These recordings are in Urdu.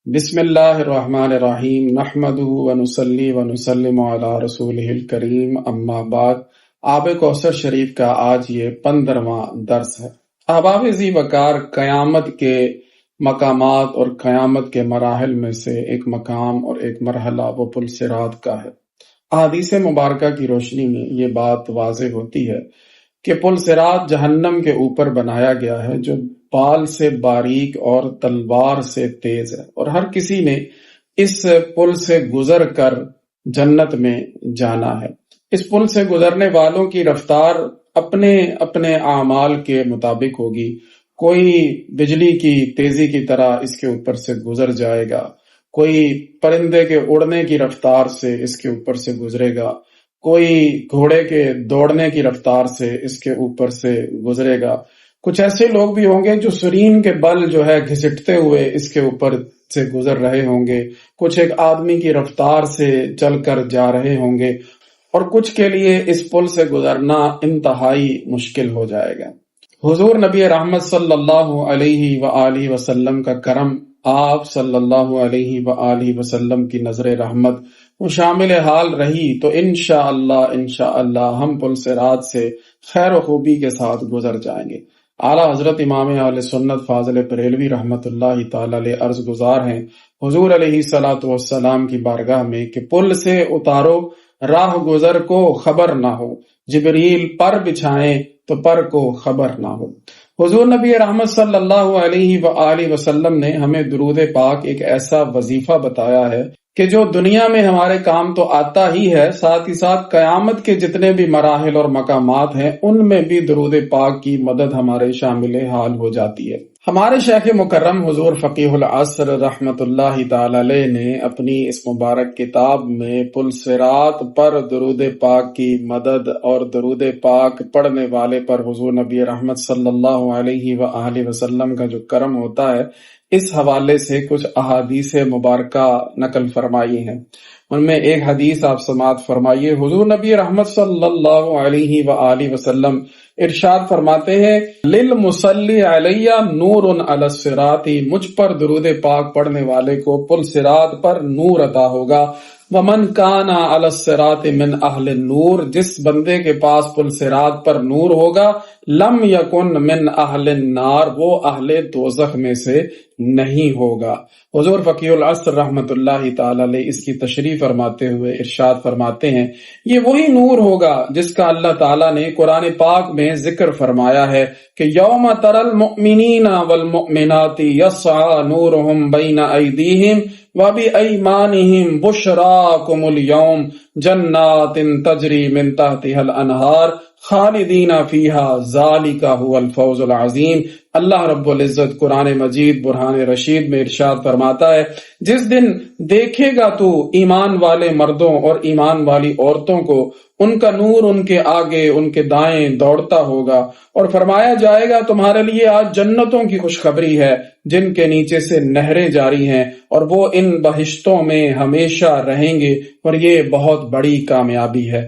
بسم اللہ الرحمن الرحیم نحمدہ ونصلی ونسلم علی رسولہ الکریم اما بعد۔ آب کوثر شریف کا آج یہ 15واں درس ہے۔ احباب ذی وقار، قیامت کے مقامات اور قیامت کے مراحل میں سے ایک مقام اور ایک مرحلہ وہ پل صراط کا ہے۔ احادیث مبارکہ کی روشنی میں یہ بات واضح ہوتی ہے کہ پل صراط جہنم کے اوپر بنایا گیا ہے جو بال سے باریک اور تلوار سے تیز ہے، اور ہر کسی نے اس پل سے گزر کر جنت میں جانا ہے۔ اس پل سے گزرنے والوں کی رفتار اپنے اپنے اعمال کے مطابق ہوگی۔ کوئی بجلی کی تیزی کی طرح اس کے اوپر سے گزر جائے گا، کوئی پرندے کے اڑنے کی رفتار سے اس کے اوپر سے گزرے گا، کوئی گھوڑے کے دوڑنے کی رفتار سے اس کے اوپر سے گزرے گا۔ کچھ ایسے لوگ بھی ہوں گے جو سرین کے بل جو ہے گھسٹتے ہوئے اس کے اوپر سے گزر رہے ہوں گے، کچھ ایک آدمی کی رفتار سے چل کر جا رہے ہوں گے، اور کچھ کے لیے اس پل سے گزرنا انتہائی مشکل ہو جائے گا۔ حضور نبی رحمت صلی اللہ علیہ وآلہ وسلم کا کرم، آپ صلی اللہ علیہ وآلہ وسلم کی نظر رحمت وہ شامل حال رہی تو انشاءاللہ ہم پل صراط سے خیر و خوبی کے ساتھ گزر جائیں گے۔ اعلیٰ حضرت امام اہل سنت فاضل بریلوی رحمت اللہ تعالی علیہ عرض گزار ہیں حضور علیہ الصلوۃ والسلام کی بارگاہ میں کہ پل سے اتارو، راہ گزر کو خبر نہ ہو، جبریل پر بچھائیں تو پر کو خبر نہ ہو۔ حضور نبی رحمت صلی اللہ علیہ وآلہ وسلم نے ہمیں درود پاک ایک ایسا وظیفہ بتایا ہے کہ جو دنیا میں ہمارے کام تو آتا ہی ہے، ساتھ ہی ساتھ قیامت کے جتنے بھی مراحل اور مقامات ہیں ان میں بھی درود پاک کی مدد ہمارے شامل حال ہو جاتی ہے۔ ہمارے شیخ مکرم حضور فقیہ العصر رحمت اللہ تعالی علیہ نے اپنی اس مبارک کتاب میں پل صراط پر درود پاک کی مدد اور درود پاک پڑھنے والے پر حضور نبی رحمت صلی اللہ علیہ وآلہ وسلم کا جو کرم ہوتا ہے، اس حوالے سے کچھ احادیث مبارکہ نقل فرمائی ہیں۔ ان میں ایک حدیث آپ سماعت فرمائیے۔ حضور نبی رحمت صلی اللہ علیہ وآلہ وسلم ارشاد فرماتے ہیں، للمصلی علیہ نور علی الصراط، مجھ پر درود پاک پڑھنے والے کو پل صراط پر نور عطا ہوگا۔ ومن کان علی الصراط من اہل النور، جس بندے کے پاس پل صراط پر نور ہوگا، لم یکن من اہل النار، وہ اہل دوزخ میں سے نہیں ہوگا۔ حضور فقیہ العصر رحمت اللہ تعالی علیہ اس کی تشریح فرماتے ہوئے ارشاد فرماتے ہیں، یہ وہی نور ہوگا جس کا اللہ تعالیٰ نے قرآن پاک میں ذکر فرمایا ہے کہ یوم تری المؤمنین والمؤمنات یسعی نورہم بین ایدیہم وبایمانہم بشراکم اليوم جنات تجری من تحتها الانہار خالدین فیہا ذالک هو الفوز العظیم۔ اللہ رب العزت قرآن مجید برہان رشید میں ارشاد فرماتا ہے، جس دن دیکھے گا تو ایمان والے مردوں اور ایمان والی عورتوں کو، ان کا نور ان کے آگے ان کے دائیں دوڑتا ہوگا، اور فرمایا جائے گا تمہارے لیے آج جنتوں کی خوشخبری ہے جن کے نیچے سے نہریں جاری ہیں، اور وہ ان بہشتوں میں ہمیشہ رہیں گے، اور یہ بہت بڑی کامیابی ہے۔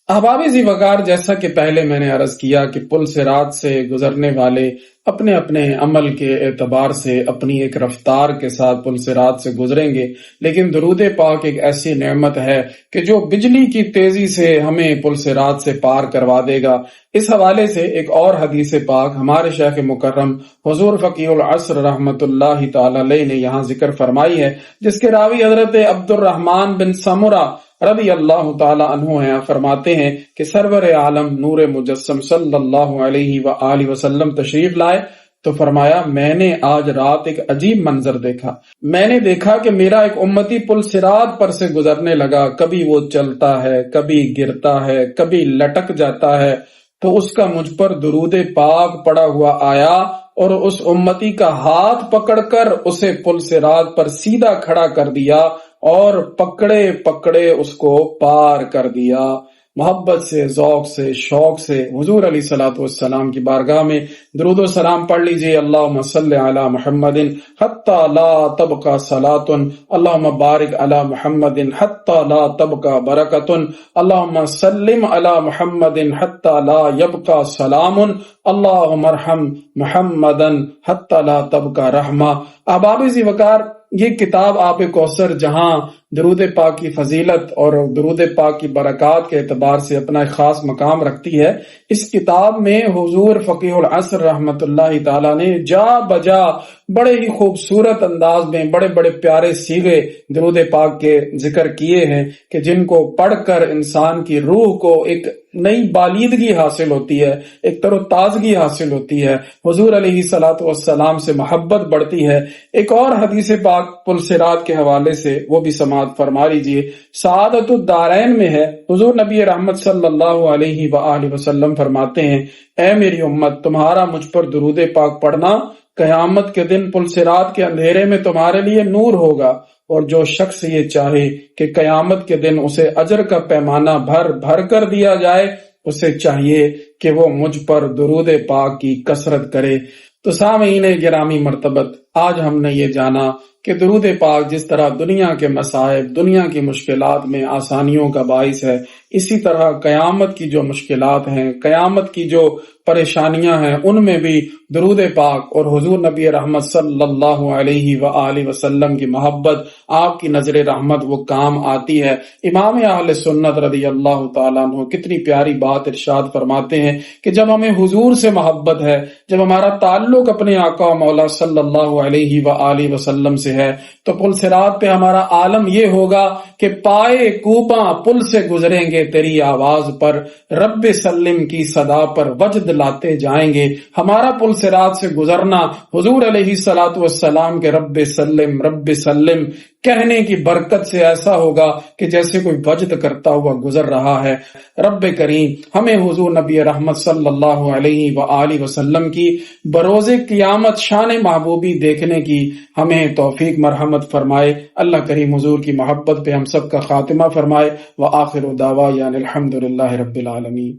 احباب ذی وقار، جیسا کہ پہلے میں نے عرض کیا کہ پل صراط سے گزرنے والے اپنے اپنے عمل کے اعتبار سے اپنی ایک رفتار کے ساتھ پل صراط سے گزریں گے، لیکن درود پاک ایک ایسی نعمت ہے کہ جو بجلی کی تیزی سے ہمیں پل صراط سے پار کروا دے گا۔ اس حوالے سے ایک اور حدیث پاک ہمارے شیخ مکرم حضور فقیہ العصر رحمت اللہ تعالی علیہ نے یہاں ذکر فرمائی ہے، جس کے راوی حضرت عبد الرحمن بن سمرہ رضی اللہ تعالی عنہ ہیں۔ فرماتے ہیں کہ سرور عالم نور مجسم صلی اللہ علیہ وآلہ وسلم تشریف لائے تو فرمایا، میں نے آج رات ایک عجیب منظر دیکھا۔ میں نے دیکھا کہ میرا ایک امتی پل صراط پر سے گزرنے لگا، کبھی وہ چلتا ہے، کبھی گرتا ہے، کبھی لٹک جاتا ہے، تو اس کا مجھ پر درود پاک پڑا ہوا آیا، اور اس امتی کا ہاتھ پکڑ کر اسے پل صراط پر سیدھا کھڑا کر دیا اور پکڑے پکڑے اس کو پار کر دیا۔ محبت سے، ذوق سے، شوق سے حضور علیہ الصلوۃ والسلام کی بارگاہ میں درود و سلام پڑھ لیجئے۔ اللہم صلی علی محمد حتی لا تبقى صلاۃ، اللہم بارک علی محمد حتی لا تبقى برکۃ، اللہم سلم علی محمد حتی لا یبقى سلام، اللہم ارحم محمدا حتی لا تبقى رحمہ۔ احباب ذی وقار، یہ کتاب آب کوثر جہاں درود پاک کی فضیلت اور درود پاک کی برکات کے اعتبار سے اپنا ایک خاص مقام رکھتی ہے، اس کتاب میں حضور فقیہ العصر رحمت اللہ تعالی نے جا بجا بڑے ہی خوبصورت انداز میں بڑے بڑے پیارے صیغے درود پاک کے ذکر کیے ہیں کہ جن کو پڑھ کر انسان کی روح کو ایک نئی بالیدگی حاصل ہوتی ہے، ایک تر و تازگی حاصل ہوتی ہے، حضور علیہ الصلوۃ والسلام سے محبت بڑھتی ہے۔ ایک اور حدیث پاک پلسرات کے حوالے سے وہ بھی سماعت فرما لیجیے، سعادت الدارین میں ہے، حضور نبی رحمت صلی اللہ علیہ وآلہ وسلم فرماتے ہیں، اے میری امت، تمہارا مجھ پر درود پاک پڑھنا قیامت کے دن پلسرات کے اندھیرے میں تمہارے لیے نور ہوگا، اور جو شخص یہ چاہے کہ قیامت کے دن اسے اجر کا پیمانہ بھر بھر کر دیا جائے، اسے چاہیے کہ وہ مجھ پر درود پاک کی کثرت کرے۔ تو سامعین گرامی مرتبت، آج ہم نے یہ جانا کہ درود پاک جس طرح دنیا کے مصائب، دنیا کی مشکلات میں آسانیوں کا باعث ہے، اسی طرح قیامت کی جو مشکلات ہیں، قیامت کی جو پریشانیاں ہیں، ان میں بھی درود پاک اور حضور نبی رحمت صلی اللہ علیہ وآلہ وسلم کی محبت، آپ کی نظر رحمت وہ کام آتی ہے۔ امام اہل سنت رضی اللہ تعالیٰ عنہ کتنی پیاری بات ارشاد فرماتے ہیں کہ جب ہمیں حضور سے محبت ہے، جب ہمارا تعلق اپنے آقا و مولا صلی اللہ علیہ وآلہ وسلم سے ہے، تو پل صراط پہ ہمارا عالم یہ ہوگا کہ پائے کوپاں پل سے گزریں گے تیری آواز پر، رب سلم کی صدا پر وجد لاتے جائیں گے۔ ہمارا پل صراط سے گزرنا حضور علیہ الصلوۃ والسلام کے رب سلم کہنے کی برکت سے ایسا ہوگا کہ جیسے کوئی وجد کرتا ہوا گزر رہا ہے۔ رب کریم ہمیں حضور نبی رحمت صلی اللہ علیہ وآلہ وسلم کی بروز قیامت شان محبوبی دیکھنے کی ہمیں توفیق مرحمت فرمائے۔ اللہ کریم حضور کی محبت پہ ہم سب کا خاتمہ فرمائے۔ وآخر دعوانا الحمدللہ رب العالمین۔